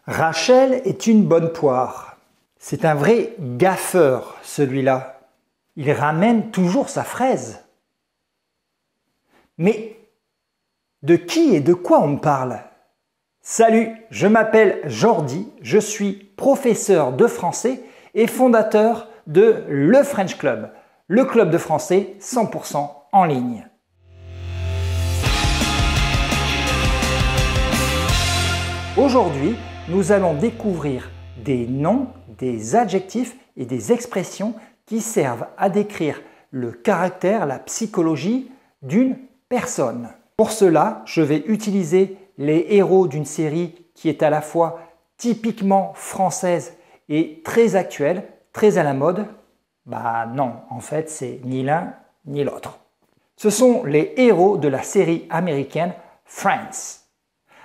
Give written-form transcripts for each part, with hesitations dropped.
Rachel est une bonne poire. C'est un vrai gaffeur, celui-là. Il ramène toujours sa fraise. Mais de qui et de quoi on me parle? Salut, je m'appelle Jordi, je suis professeur de français et fondateur de Le French Club, le club de français 100% en ligne. Aujourd'hui, nous allons découvrir des noms, des adjectifs et des expressions qui servent à décrire le caractère, la psychologie d'une personne. Pour cela, je vais utiliser les héros d'une série qui est à la fois typiquement française et très actuelle, très à la mode. Bah non, en fait, c'est ni l'un ni l'autre. Ce sont les héros de la série américaine Friends.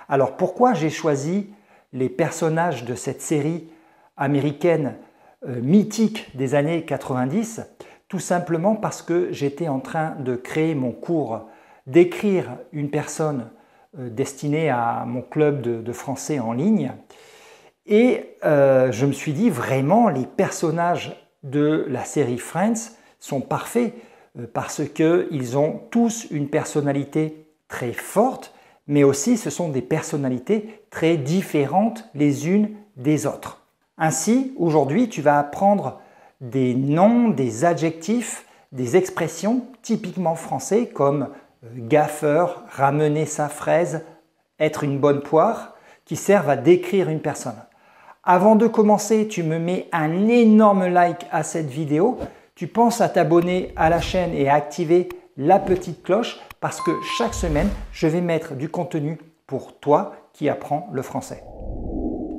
Alors pourquoi j'ai choisi les personnages de cette série américaine mythique des années 90? Tout simplement parce que j'étais en train de créer mon cours d'écrire une personne destinée à mon club de français en ligne. Et je me suis dit vraiment les personnages de la série Friends sont parfaits parce qu'ils ont tous une personnalité très forte, mais aussi ce sont des personnalités très différentes les unes des autres. Ainsi, aujourd'hui, tu vas apprendre des noms, des adjectifs, des expressions typiquement français comme gaffeur, ramener sa fraise, être une bonne poire, qui servent à décrire une personne. Avant de commencer, tu me mets un énorme like à cette vidéo. Tu penses à t'abonner à la chaîne et à activer la petite cloche parce que chaque semaine, je vais mettre du contenu pour toi qui apprends le français.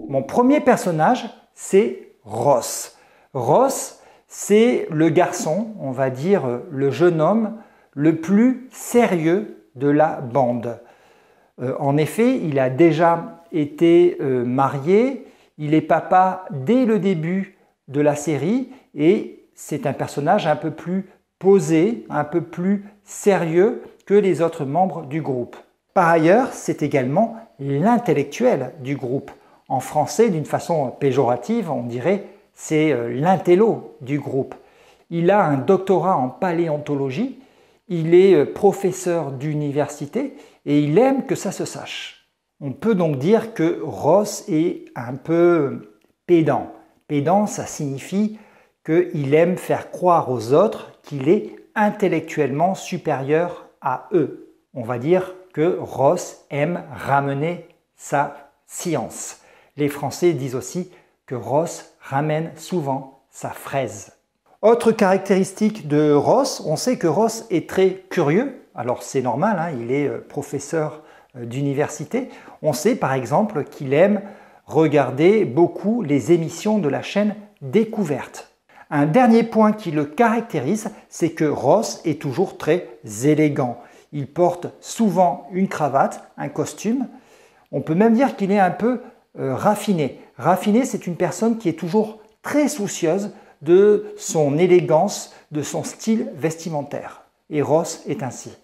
Mon premier personnage, c'est Ross. Ross, c'est le garçon, on va dire le jeune homme le plus sérieux de la bande. En effet, il a déjà été marié, il est papa dès le début de la série et c'est un personnage un peu plus posé, un peu plus sérieux que les autres membres du groupe. Par ailleurs, c'est également l'intellectuel du groupe. En français, d'une façon péjorative, on dirait c'est l'intello du groupe. Il a un doctorat en paléontologie, il est professeur d'université et il aime que ça se sache. On peut donc dire que Ross est un peu pédant. Pédant, ça signifie qu'il aime faire croire aux autres qu'il est intellectuellement supérieur à eux. On va dire que Ross aime ramener sa science. Les Français disent aussi que Ross ramène souvent sa fraise. Autre caractéristique de Ross, on sait que Ross est très curieux. Alors c'est normal, hein, il est professeur d'université. On sait par exemple qu'il aime regarder beaucoup les émissions de la chaîne Découverte. Un dernier point qui le caractérise, c'est que Ross est toujours très élégant. Il porte souvent une cravate, un costume. On peut même dire qu'il est un peu raffiné. Raffiné, c'est une personne qui est toujours très soucieuse de son élégance, de son style vestimentaire. Et Ross est ainsi.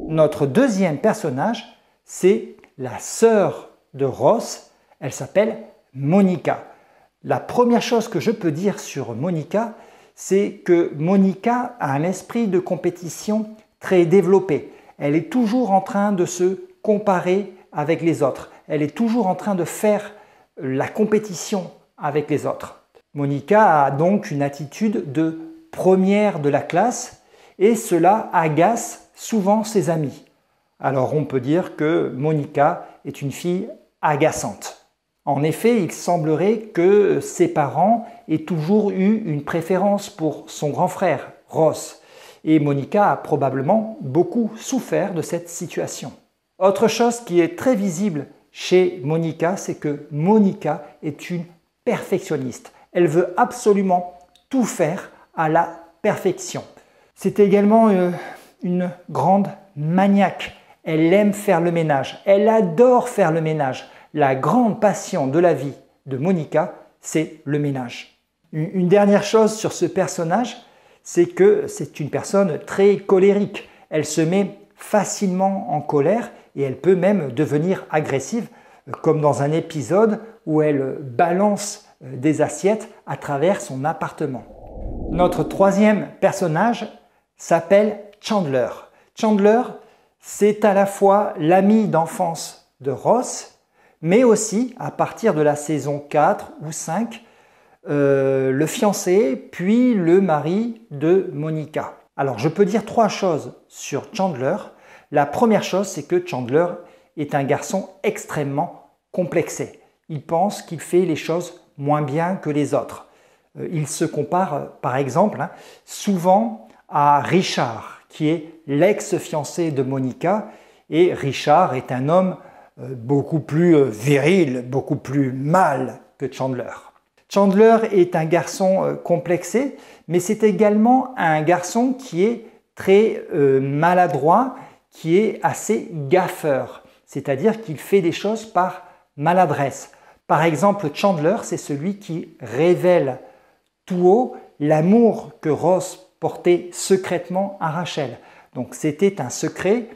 Notre deuxième personnage, c'est la sœur de Ross. Elle s'appelle Monica. La première chose que je peux dire sur Monica, c'est que Monica a un esprit de compétition très développé. Elle est toujours en train de se comparer avec les autres. Elle est toujours en train de faire la compétition avec les autres. Monica a donc une attitude de première de la classe et cela agace souvent ses amis. Alors on peut dire que Monica est une fille agaçante. En effet, il semblerait que ses parents aient toujours eu une préférence pour son grand frère, Ross. Et Monica a probablement beaucoup souffert de cette situation. Autre chose qui est très visible chez Monica, c'est que Monica est une perfectionniste. Elle veut absolument tout faire à la perfection. C'est également une grande maniaque. Elle aime faire le ménage. Elle adore faire le ménage. La grande passion de la vie de Monica, c'est le ménage. Une dernière chose sur ce personnage, c'est que c'est une personne très colérique. Elle se met facilement en colère et elle peut même devenir agressive comme dans un épisode où elle balance des assiettes à travers son appartement. Notre troisième personnage s'appelle Chandler. Chandler, c'est à la fois l'ami d'enfance de Ross, mais aussi, à partir de la saison 4 ou 5, le fiancé, puis le mari de Monica. Alors, je peux dire 3 choses sur Chandler. La première chose, c'est que Chandler est un garçon extrêmement complexé. Il pense qu'il fait les choses moins bien que les autres. Il se compare, par exemple, souvent à Richard, qui est l'ex-fiancé de Monica. Et Richard est un homme beaucoup plus viril, beaucoup plus mâle que Chandler. Chandler est un garçon complexé, mais c'est également un garçon qui est très maladroit, qui est assez gaffeur, c'est-à-dire qu'il fait des choses par maladresse. Par exemple, Chandler, c'est celui qui révèle tout haut l'amour que Ross portait secrètement à Rachel. Donc c'était un secret.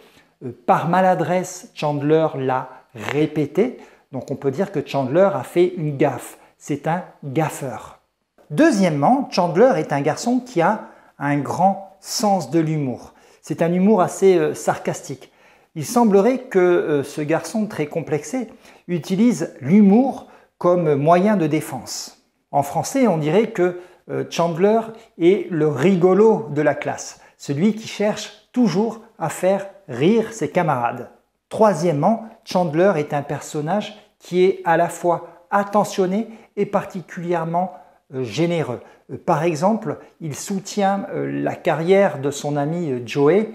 Par maladresse, Chandler l'a répété. Donc on peut dire que Chandler a fait une gaffe. C'est un gaffeur. Deuxièmement, Chandler est un garçon qui a un grand sens de l'humour. C'est un humour assez sarcastique. Il semblerait que ce garçon très complexé utilise l'humour comme moyen de défense. En français, on dirait que Chandler est le rigolo de la classe, celui qui cherche toujours à faire rire ses camarades. Troisièmement, Chandler est un personnage qui est à la fois attentionné et particulièrement généreux. Par exemple, il soutient la carrière de son ami Joey,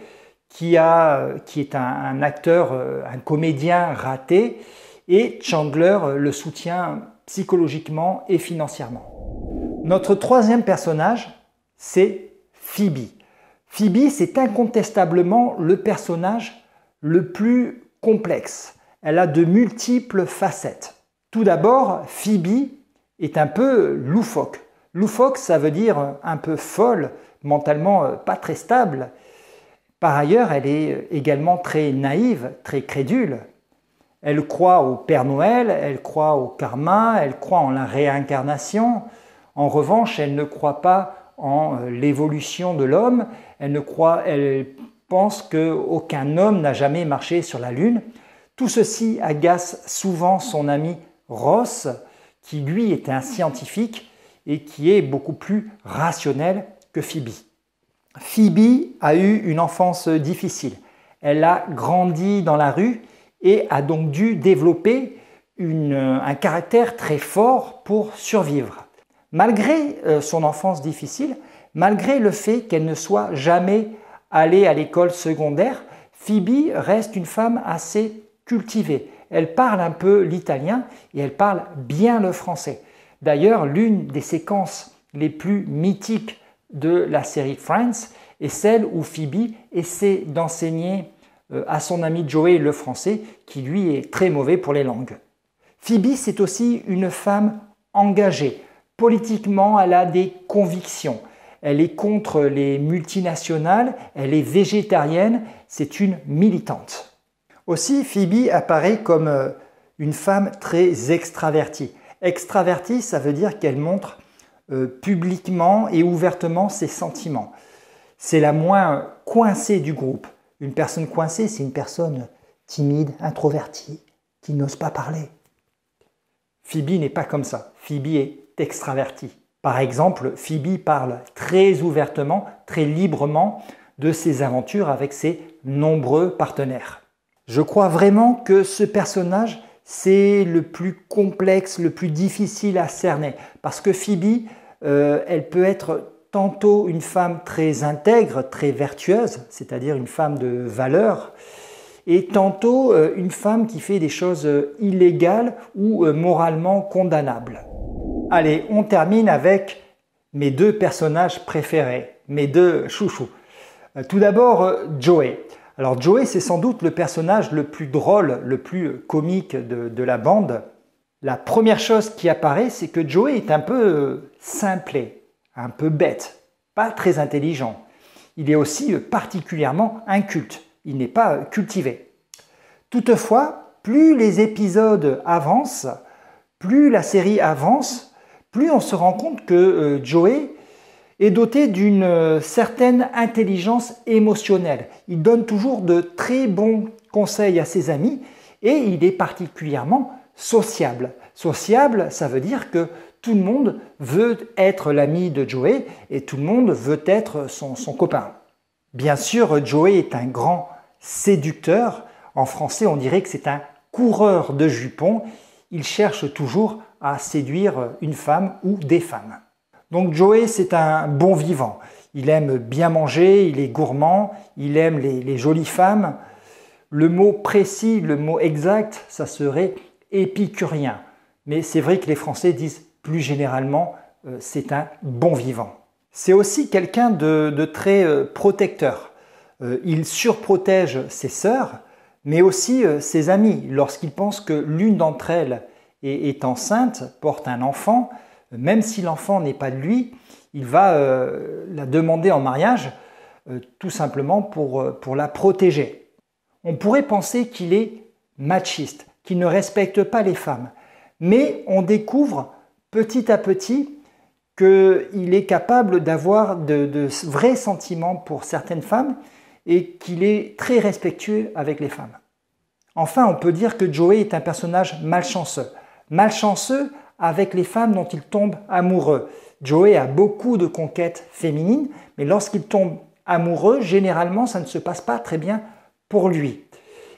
qui est un acteur, un comédien raté, et Chandler le soutient psychologiquement et financièrement. Notre troisième personnage, c'est Phoebe. Phoebe, c'est incontestablement le personnage le plus complexe. Elle a de multiples facettes. Tout d'abord, Phoebe est un peu loufoque. Loufoque, ça veut dire un peu folle, mentalement pas très stable. Par ailleurs, elle est également très naïve, très crédule. Elle croit au Père Noël, elle croit au karma, elle croit en la réincarnation. En revanche, elle ne croit pas en l'évolution de l'homme. Elle pense qu'aucun homme n'a jamais marché sur la Lune. Tout ceci agace souvent son ami Ross, qui lui est un scientifique et qui est beaucoup plus rationnel que Phoebe. Phoebe a eu une enfance difficile. Elle a grandi dans la rue et a donc dû développer un caractère très fort pour survivre. Malgré son enfance difficile, malgré le fait qu'elle ne soit jamais allée à l'école secondaire, Phoebe reste une femme assez cultivée. Elle parle un peu l'italien et elle parle bien le français. D'ailleurs, l'une des séquences les plus mythiques de la série Friends est celle où Phoebe essaie d'enseigner à son ami Joey le français, qui lui est très mauvais pour les langues. Phoebe, c'est aussi une femme engagée. Politiquement, elle a des convictions. Elle est contre les multinationales, elle est végétarienne, c'est une militante. Aussi, Phoebe apparaît comme une femme très extravertie. Extravertie, ça veut dire qu'elle montre publiquement et ouvertement ses sentiments. C'est la moins coincée du groupe. Une personne coincée, c'est une personne timide, introvertie, qui n'ose pas parler. Phoebe n'est pas comme ça. Phoebe est extravertie. Par exemple, Phoebe parle très ouvertement, très librement de ses aventures avec ses nombreux partenaires. Je crois vraiment que ce personnage, c'est le plus complexe, le plus difficile à cerner. Parce que Phoebe, elle peut être tantôt une femme très intègre, très vertueuse, c'est-à-dire une femme de valeur, et tantôt une femme qui fait des choses illégales ou moralement condamnables. Allez, on termine avec mes deux personnages préférés, mes deux chouchous. Tout d'abord, Joey. Alors Joey, c'est sans doute le personnage le plus drôle, le plus comique de la bande. La première chose qui apparaît, c'est que Joey est un peu simplet, un peu bête, pas très intelligent. Il est aussi particulièrement inculte, il n'est pas cultivé. Toutefois, plus les épisodes avancent, plus la série avance, plus on se rend compte que Joey est doté d'une certaine intelligence émotionnelle. Il donne toujours de très bons conseils à ses amis et il est particulièrement sociable. Sociable, ça veut dire que tout le monde veut être l'ami de Joey et tout le monde veut être son copain. Bien sûr, Joey est un grand séducteur. En français, on dirait que c'est un coureur de jupons. Il cherche toujours à séduire une femme ou des femmes. Donc Joey, c'est un bon vivant. Il aime bien manger, il est gourmand, il aime les jolies femmes. Le mot précis, le mot exact, ça serait épicurien. Mais c'est vrai que les Français disent plus généralement c'est un bon vivant. C'est aussi quelqu'un de très protecteur. Il surprotège ses sœurs, mais aussi ses amis. Lorsqu'il pense que l'une d'entre elles est enceinte, porte un enfant, même si l'enfant n'est pas de lui, il va la demander en mariage tout simplement pour la protéger. On pourrait penser qu'il est machiste, qu'il ne respecte pas les femmes, mais on découvre petit à petit qu'il est capable d'avoir de vrais sentiments pour certaines femmes et qu'il est très respectueux avec les femmes. Enfin, on peut dire que Joey est un personnage malchanceux. Malchanceux avec les femmes dont il tombe amoureux. Joey a beaucoup de conquêtes féminines, mais lorsqu'il tombe amoureux, généralement, ça ne se passe pas très bien pour lui.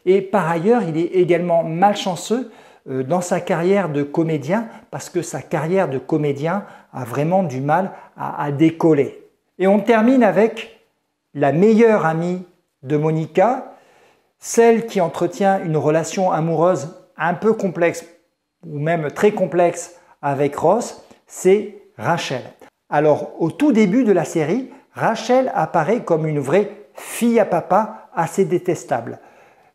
Et par ailleurs, il est également malchanceux dans sa carrière de comédien, parce que sa carrière de comédien a vraiment du mal à décoller. Et on termine avec la meilleure amie de Monica, celle qui entretient une relation amoureuse un peu complexe, ou même très complexe avec Ross, c'est Rachel. Alors, au tout début de la série, Rachel apparaît comme une vraie fille à papa assez détestable.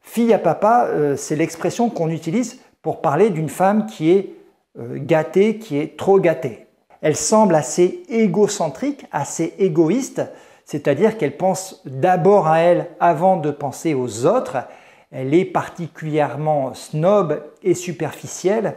Fille à papa, c'est l'expression qu'on utilise pour parler d'une femme qui est gâtée, qui est trop gâtée. Elle semble assez égocentrique, assez égoïste, c'est-à-dire qu'elle pense d'abord à elle avant de penser aux autres. Elle est particulièrement snob et superficielle.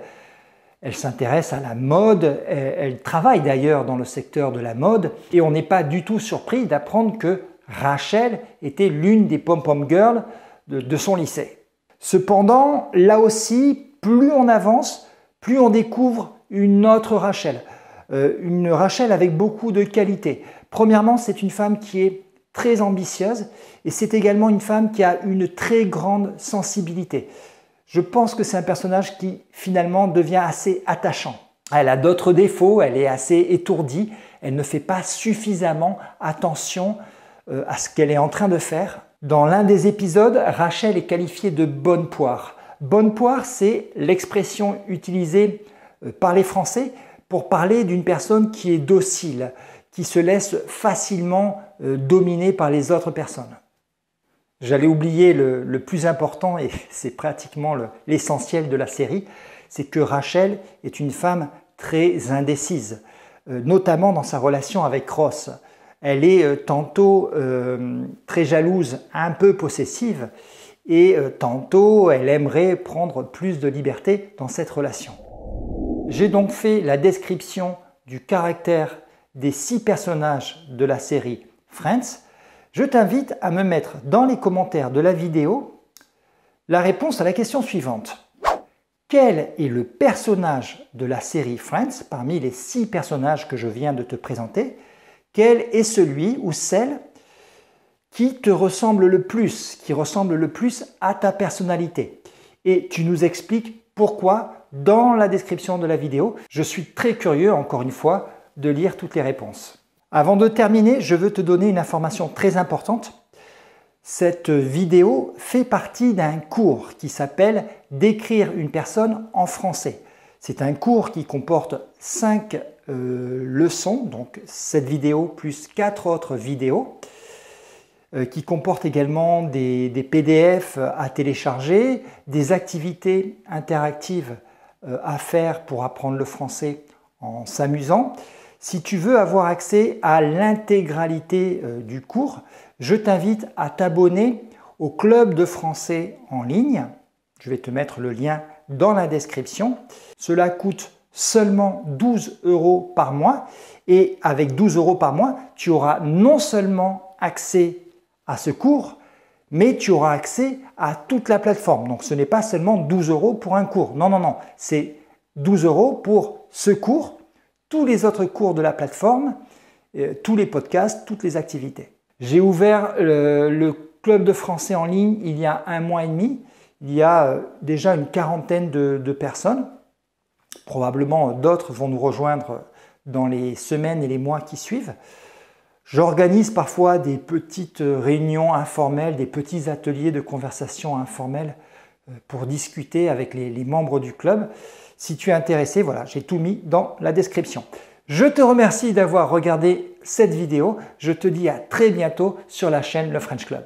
Elle s'intéresse à la mode, elle travaille d'ailleurs dans le secteur de la mode et on n'est pas du tout surpris d'apprendre que Rachel était l'une des pom-pom girls de son lycée. Cependant, là aussi, plus on avance, plus on découvre une autre Rachel. Une Rachel avec beaucoup de qualités. Premièrement, c'est une femme qui est très ambitieuse et c'est également une femme qui a une très grande sensibilité. Je pense que c'est un personnage qui finalement devient assez attachant. Elle a d'autres défauts, elle est assez étourdie, elle ne fait pas suffisamment attention à ce qu'elle est en train de faire. Dans l'un des épisodes, Rachel est qualifiée de bonne poire. Bonne poire, c'est l'expression utilisée par les Français pour parler d'une personne qui est docile, qui se laisse facilement dominer par les autres personnes. J'allais oublier le plus important, et c'est pratiquement l'essentiel de la série, c'est que Rachel est une femme très indécise, notamment dans sa relation avec Ross. Elle est tantôt très jalouse, un peu possessive, et tantôt elle aimerait prendre plus de liberté dans cette relation. J'ai donc fait la description du caractère des 6 personnages de la série Friends. Je t'invite à me mettre dans les commentaires de la vidéo la réponse à la question suivante. Quel est le personnage de la série Friends parmi les 6 personnages que je viens de te présenter? Quel est celui ou celle qui te ressemble le plus, qui ressemble le plus à ta personnalité? Et tu nous expliques pourquoi dans la description de la vidéo. Je suis très curieux, encore une fois, de lire toutes les réponses. Avant de terminer, je veux te donner une information très importante. Cette vidéo fait partie d'un cours qui s'appelle « Décrire une personne en français ». C'est un cours qui comporte 5 leçons, donc cette vidéo plus 4 autres vidéos, qui comportent également des PDF à télécharger, des activités interactives à faire pour apprendre le français en s'amusant. Si tu veux avoir accès à l'intégralité du cours, je t'invite à t'abonner au club de français en ligne. Je vais te mettre le lien dans la description. Cela coûte seulement 12 € par mois et avec 12 € par mois, tu auras non seulement accès à ce cours, mais tu auras accès à toute la plateforme. Donc ce n'est pas seulement 12 € pour un cours. Non, non, non. C'est 12 € pour ce cours, tous les autres cours de la plateforme, tous les podcasts, toutes les activités. J'ai ouvert le club de français en ligne il y a 1 mois et demi. Il y a déjà une quarantaine de personnes. Probablement d'autres vont nous rejoindre dans les semaines et les mois qui suivent. J'organise parfois des petites réunions informelles, des petits ateliers de conversation informelle pour discuter avec les membres du club. Si tu es intéressé, voilà, j'ai tout mis dans la description. Je te remercie d'avoir regardé cette vidéo. Je te dis à très bientôt sur la chaîne Le French Club.